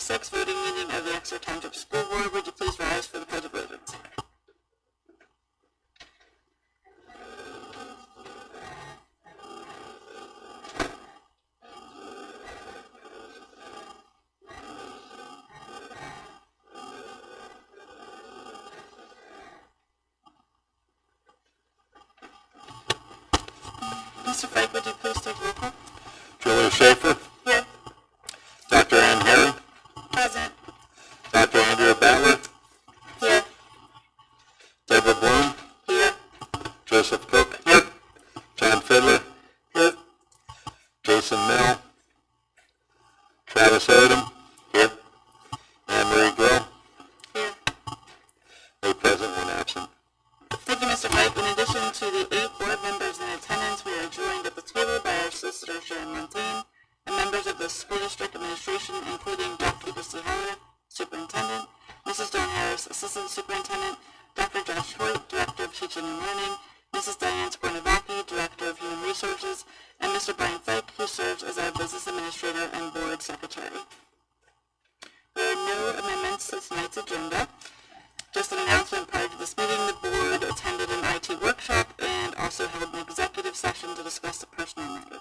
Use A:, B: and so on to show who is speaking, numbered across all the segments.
A: 2026 voting meeting of the Exeter Township School Board. Would you please rise for the Pledge of Allegiance? Mr. Fike, would you please take roll call?
B: Julia Schaefer.
A: Here.
B: Dr. Ann Herring.
A: Present.
B: Dr. Andrea Battler.
A: Here.
B: Deborah Bloom.
A: Here.
B: Joseph Cook. Here. John Fiddler. Here. Jason Mill. Travis Odom. Here. Anne Marie Grill.
A: Here.
B: 8 present, 1 absent.
A: Thank you, Mr. Fike. In addition to the 8 board members in attendance, we are joined at the table by our solicitor, Sharon Montaigne, and members of the school district administration, including Dr. Christy Heller, superintendent, Mrs. Dawn Harris, assistant superintendent, Dr. Josh Hoyt, director of teaching and learning, Mrs. Diane Skornovaki, director of human resources, and Mr. Brian Fike, who serves as our business administrator and board secretary. There are no amendments to tonight's agenda. Just an announcement: prior to this meeting, the board attended an IT workshop and also held an executive session to discuss the personnel matter.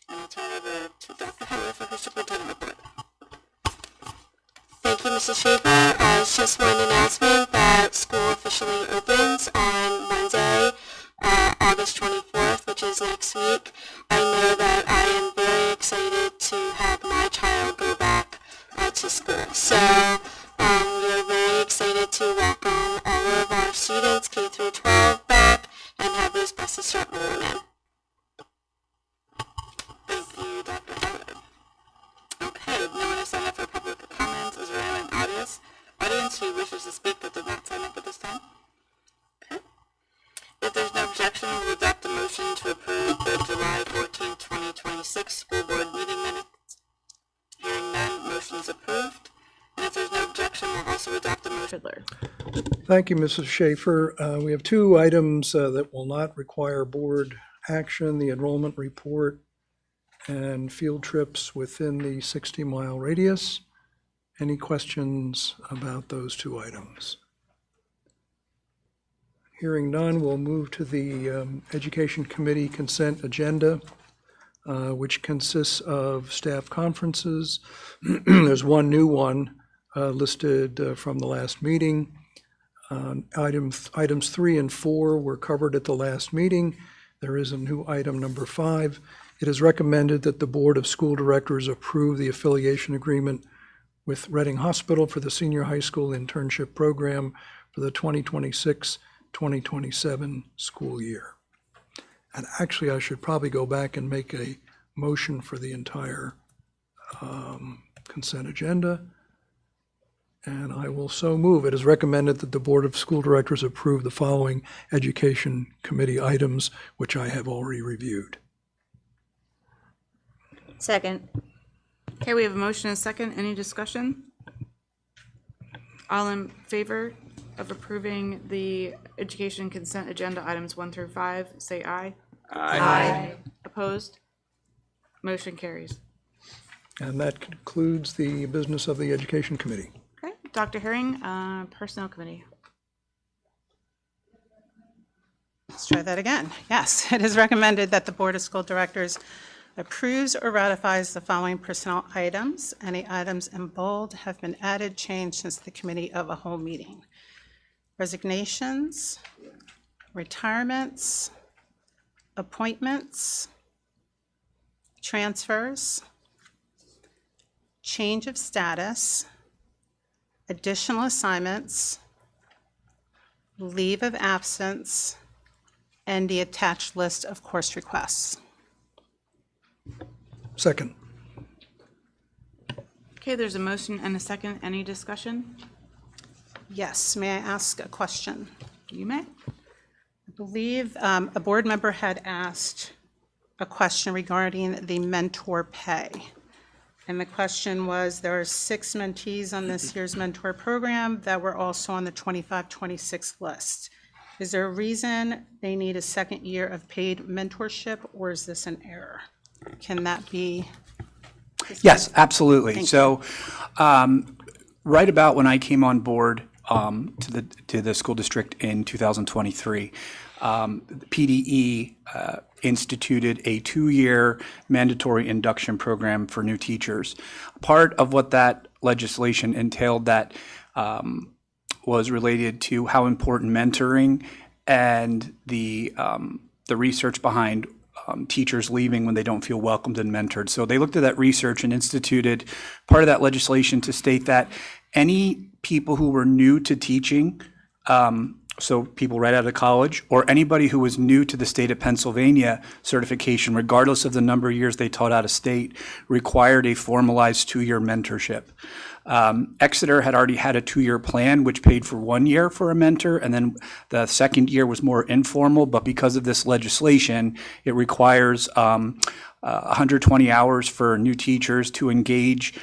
A: And I'll turn it over to Dr. Heller for her superintendent report.
C: Thank you, Mrs. Schaefer. As just one announcement that school officially opens on Monday, August 24th, which is next week. I know that I am very excited to have my child go back to school. So we are very excited to welcome all of our students, K through 12, back and have those buses start rolling in.
A: Thank you, Dr. Heller. Okay, no one has signed up for public comments. Is there anyone in the audience who wishes to speak that did not sign up at this time? Okay. If there's no objection, we'll adopt a motion to approve the July 14, 2026 school board meeting minutes. Hearing none, motion is approved. And if there's no objection, we'll also adopt a motion.
D: Thank you, Mrs. Schaefer. We have 2 items that will not require board action: the enrollment report and field trips within the 60-mile radius. Any questions about those 2 items? Hearing none, we'll move to the Education Committee consent agenda, which consists of staff conferences. There's one new one listed from the last meeting. Items 3 and 4 were covered at the last meeting. There is a new item, number 5. It is recommended that the Board of School Directors approve the affiliation agreement with Reading Hospital for the senior high school internship program for the 2026-2027 school year. And actually, I should probably go back and make a motion for the entire consent agenda. And I will so move. It is recommended that the Board of School Directors approve the following Education Committee items, which I have already reviewed.
C: Second.
E: Okay, we have a motion and a second. Any discussion? All in favor of approving the education consent agenda items 1 through 5, say aye. Aye. Opposed? Motion carries.
D: And that concludes the business of the Education Committee.
E: Okay, Dr. Herring, Personnel Committee.
F: Let's try that again. Yes, it is recommended that the Board of School Directors approves or ratifies the following personnel items. Any items in bold have been added, changed since the committee of a whole meeting. Resignations, retirements, appointments, transfers, change of status, additional assignments, leave of absence, and the attached list of course requests.
D: Second.
E: Okay, there's a motion and a second. Any discussion?
F: Yes, may I ask a question?
E: You may.
F: I believe a board member had asked a question regarding the mentor pay. And the question was, there are 6 mentees on this year's mentor program that were also on the 25-26 list. Is there a reason they need a second year of paid mentorship, or is this an error? Can that be
G: Yes, absolutely. So, right about when I came on board to the school district in 2023, the PDE instituted a 2-year mandatory induction program for new teachers. Part of what that legislation entailed that was related to how important mentoring and the research behind teachers leaving when they don't feel welcomed and mentored. So they looked at that research and instituted part of that legislation to state that any people who were new to teaching, so people right out of college, or anybody who was new to the state of Pennsylvania certification, regardless of the number of years they taught out of state, required a formalized 2-year mentorship. Exeter had already had a 2-year plan, which paid for 1 year for a mentor, and then the second year was more informal, but because of this legislation, it requires 120 hours for new teachers to engage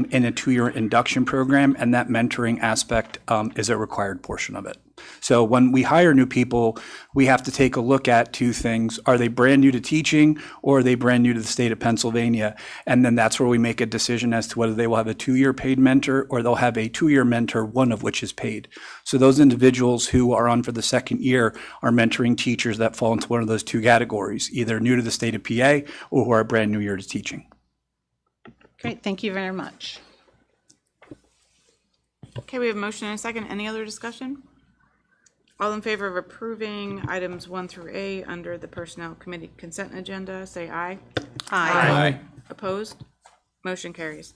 G: in a 2-year induction program, and that mentoring aspect is a required portion of it. So when we hire new people, we have to take a look at 2 things. Are they brand new to teaching, or are they brand new to the state of Pennsylvania? And then that's where we make a decision as to whether they will have a 2-year paid mentor, or they'll have a 2-year mentor, one of which is paid. So those individuals who are on for the second year are mentoring teachers that fall into one of those 2 categories, either new to the state of PA or who are brand new year to teaching.
F: Great, thank you very much.
E: Okay, we have a motion and a second. Any other discussion? All in favor of approving items 1 through 8 under the Personnel Committee consent agenda, say aye.
F: Aye.
E: Opposed? Motion carries.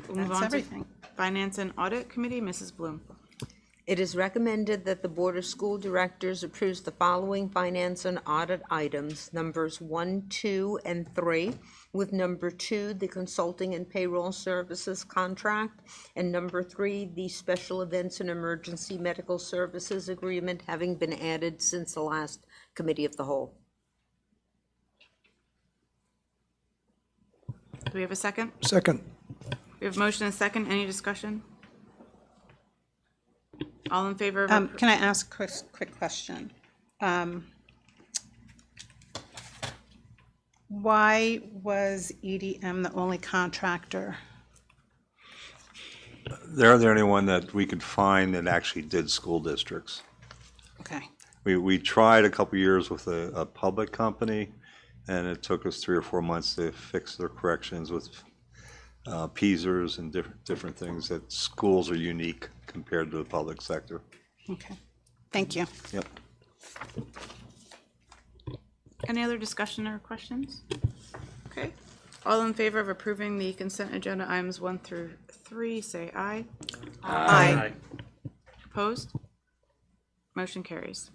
E: We'll move
F: That's
E: on
F: everything.
E: to Finance and Audit Committee, Mrs. Bloom.
H: It is recommended that the Board of School Directors approves the following finance and audit items, numbers 1, 2, and 3, with number 2, the consulting and payroll services contract, and number 3, the special events and emergency medical services agreement, having been added since the last committee of the whole.
E: Do we have a second?
D: Second.
E: We have a motion and a second. Any discussion? All in favor of?
F: Can I ask a quick question? Why was EDM the only contractor?
I: They're the only one that we could find that actually did school districts.
F: Okay,
I: We tried a couple years with a public company, and it took us 3 or 4 months to fix their corrections with PSERs and different things. That schools are unique compared to the public sector.
F: okay. Thank you.
I: Yep.
E: Any other discussion or questions? Okay. All in favor of approving the consent agenda items 1 through 3, say aye.
F: Aye.
E: Opposed? Motion carries.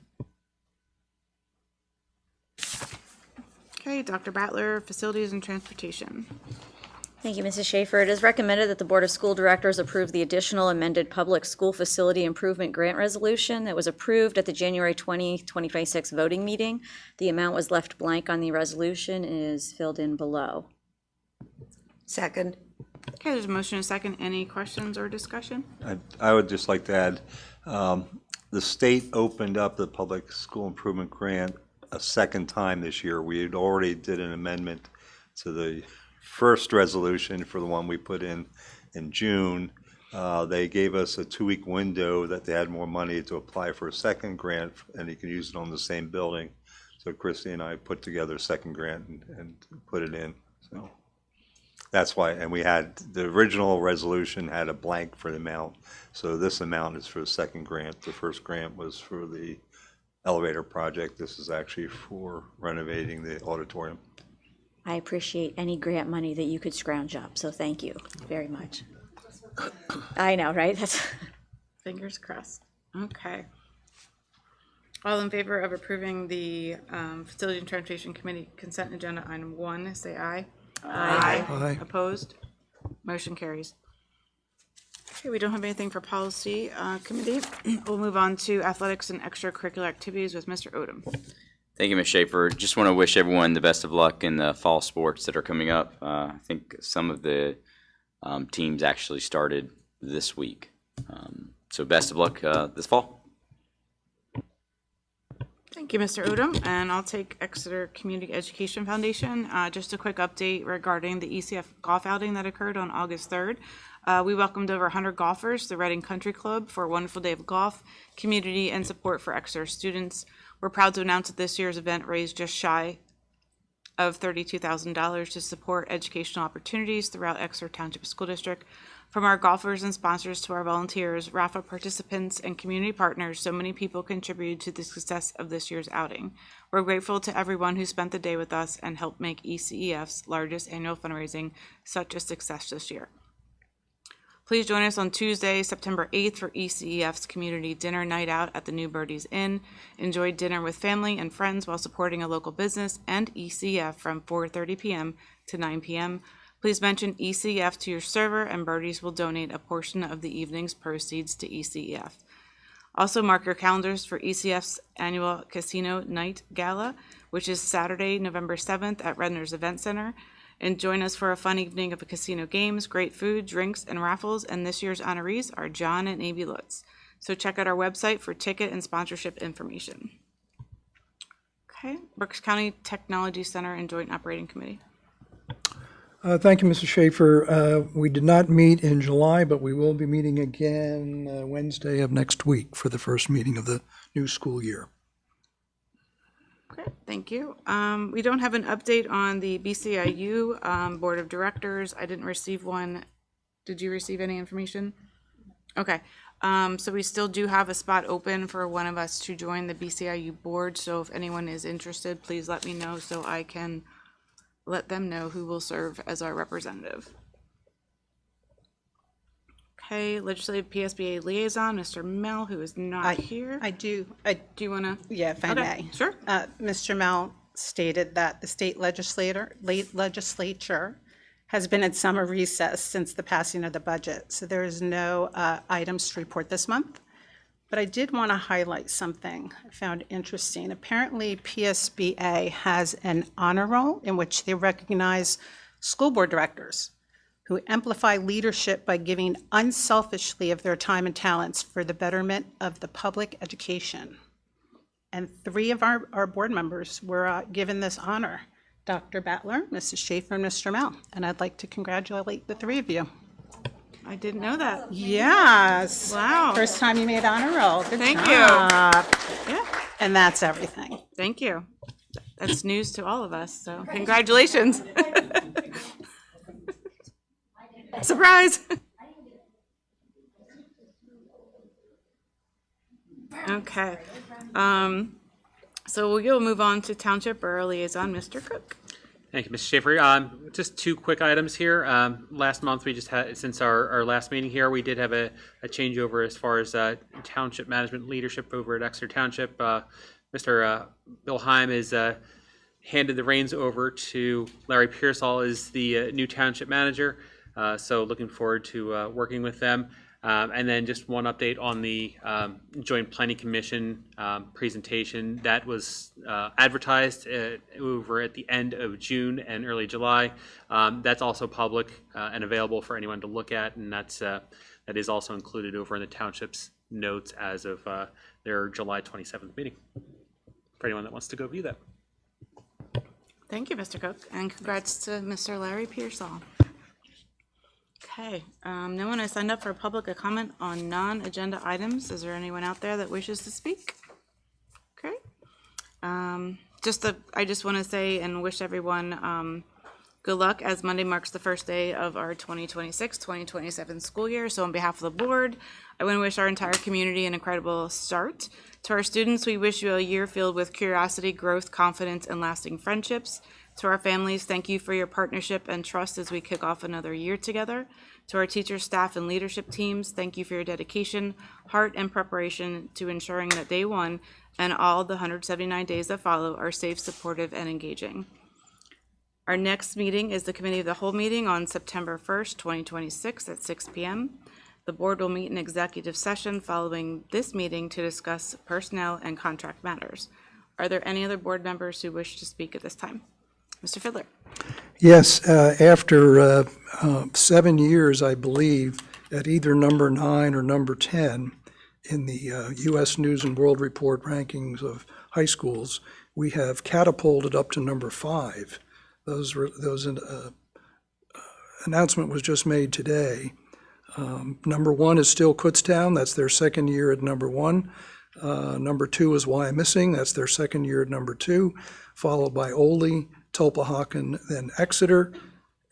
E: Okay, Dr. Battler, Facilities and Transportation.
J: Thank you, Mrs. Schaefer. It is recommended that the Board of School Directors approve the additional amended Public School Facility Improvement Grant Resolution that was approved at the January 20, 2026 voting meeting. The amount was left blank on the resolution and is filled in below.
H: Second.
E: Okay, there's a motion and a second. Any questions or discussion?
I: I would just like to add, the state opened up the public school improvement grant a second time this year. We had already did an amendment to the first resolution for the one we put in June. They gave us a 2-week window that they had more money to apply for a second grant, and you can use it on the same building. So Christy and I put together a second grant and put it in. So that's why, and we had, the original resolution had a blank for the amount. So this amount is for the second grant. The first grant was for the elevator project. This is actually for renovating the auditorium.
J: I appreciate any grant money that you could scrounge up, so thank you very much. I know, right? That's
E: Fingers crossed. Okay. All in favor of approving the Facility and Transportation Committee consent agenda item 1, say aye. Aye.
D: Aye.
E: Opposed? Motion carries. Okay, we don't have anything for Policy Committee. We'll move on to Athletics and Extracurricular Activities with Mr. Odom.
K: Thank you, Ms. Schaefer. Just want to wish everyone the best of luck in the fall sports that are coming up. I think some of the teams actually started this week. So best of luck this fall.
E: Thank you, Mr. Odom, and I'll take Exeter Community Education Foundation. Just a quick update regarding the ECF golf outing that occurred on August 3rd. We welcomed over 100 golfers to the Reading Country Club for a wonderful day of golf, community, and support for Exeter students. We're proud to announce that this year's event raised just shy of $32,000 to support educational opportunities throughout Exeter Township School District. From our golfers and sponsors to our volunteers, RAFA participants, and community partners, so many people contributed to the success of this year's outing. We're grateful to everyone who spent the day with us and helped make ECEF's largest annual fundraising such a success this year. Please join us on Tuesday, September 8th for ECEF's community dinner night out at the New Birdies Inn. Enjoy dinner with family and friends while supporting a local business and ECEF from 4:30 p.m. to 9 p.m. Please mention ECEF to your server, and Birdies will donate a portion of the evening's proceeds to ECEF. Also, mark your calendars for ECF's annual Casino Night Gala, which is Saturday, November 7th at Redner's Event Center. And join us for a fun evening of casino games, great food, drinks, and raffles. And this year's honorees are John and Amy Lutz. So check out our website for ticket and sponsorship information. Okay, Berks County Technology Center and Joint Operating Committee.
D: Thank you, Mrs. Schaefer. We did not meet in July, but we will be meeting again Wednesday of next week for the first meeting of the new school year.
E: Okay, thank you. We don't have an update on the BCIU Board of Directors. I didn't receive one. Did you receive any information? Okay, so we still do have a spot open for one of us to join the BCIU board. So if anyone is interested, please let me know so I can let them know who will serve as our representative. Okay, Legislative PSBA Liaison, Mr. Mel, who is not here.
F: Do
E: you want to?
F: Yeah, if I may.
E: Sure.
F: Mr. Mel stated that the state legislature has been in summer recess since the passing of the budget, so there is no items to report this month. But I did want to highlight something I found interesting. Apparently, PSBA has an honor roll in which they recognize school board directors who amplify leadership by giving unselfishly of their time and talents for the betterment of the public education. And 3 of our board members were given this honor, Dr. Battler, Mrs. Schaefer, and Mr. Mel. And I'd like to congratulate the 3 of you.
E: I didn't know that.
F: Yes.
E: Wow.
F: First time you made honor roll. Good
E: Thank
F: job.
E: you. Yeah.
F: And that's everything.
E: Thank you. That's news to all of us, so congratulations. Surprise. Okay. So we'll move on to Township Borough Liaison, Mr. Cook.
L: Thank you, Mr. Schaefer. Just 2 quick items here. Last month, we just had, since our last meeting here, we did have a changeover as far as township management leadership over at Exeter Township. Mr. Bill Heim is handed the reins over to Larry Pearsall as the new township manager. So looking forward to working with them. And then just one update on the Joint Planning Commission presentation that was advertised over at the end of June and early July. That's also public and available for anyone to look at, and that is also included over in the township's notes as of their July 27th meeting, for anyone that wants to go view that.
E: Thank you, Mr. Cook, and congrats to Mr. Larry Pearsall. Okay, no one has signed up for a public comment on non-agenda items. Is there anyone out there that wishes to speak? Okay. I just want to say and wish everyone good luck, as Monday marks the first day of our 2026-2027 school year. So on behalf of the board, I want to wish our entire community an incredible start. To our students, we wish you a year filled with curiosity, growth, confidence, and lasting friendships. To our families, thank you for your partnership and trust as we kick off another year together. To our teachers, staff, and leadership teams, thank you for your dedication, heart, and preparation to ensuring that day one and all the 179 days that follow are safe, supportive, and engaging. Our next meeting is the Committee of the Whole meeting on September 1st, 2026 at 6 p.m. The board will meet in executive session following this meeting to discuss personnel and contract matters. Are there any other board members who wish to speak at this time? Mr. Fiddler.
D: Yes, after 7 years, I believe, at either number 9 or number 10, in the U.S. News and World Report rankings of high schools, we have catapulted up to number 5. Those announcement was just made today. Number 1 is still Kutztown. That's their second year at number 1. Number 2 is Wyomissing. That's their second year at number 2, followed by Ole, Tulpehocken, then Exeter.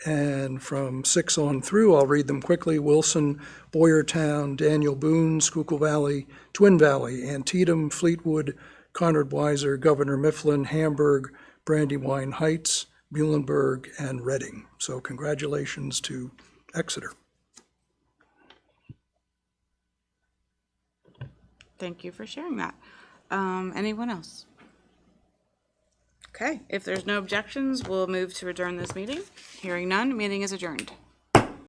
D: And from 6 on through, I'll read them quickly: Wilson, Boyertown, Daniel Boone, Schuylkill Valley, Twin Valley, Antietam, Fleetwood, Conrad Weiser, Governor Mifflin, Hamburg, Brandywine Heights, Muhlenberg, and Reading. So congratulations to Exeter.
E: Thank you for sharing that. Anyone else? Okay, if there's no objections, we'll move to adjourn this meeting. Hearing none, meeting is adjourned.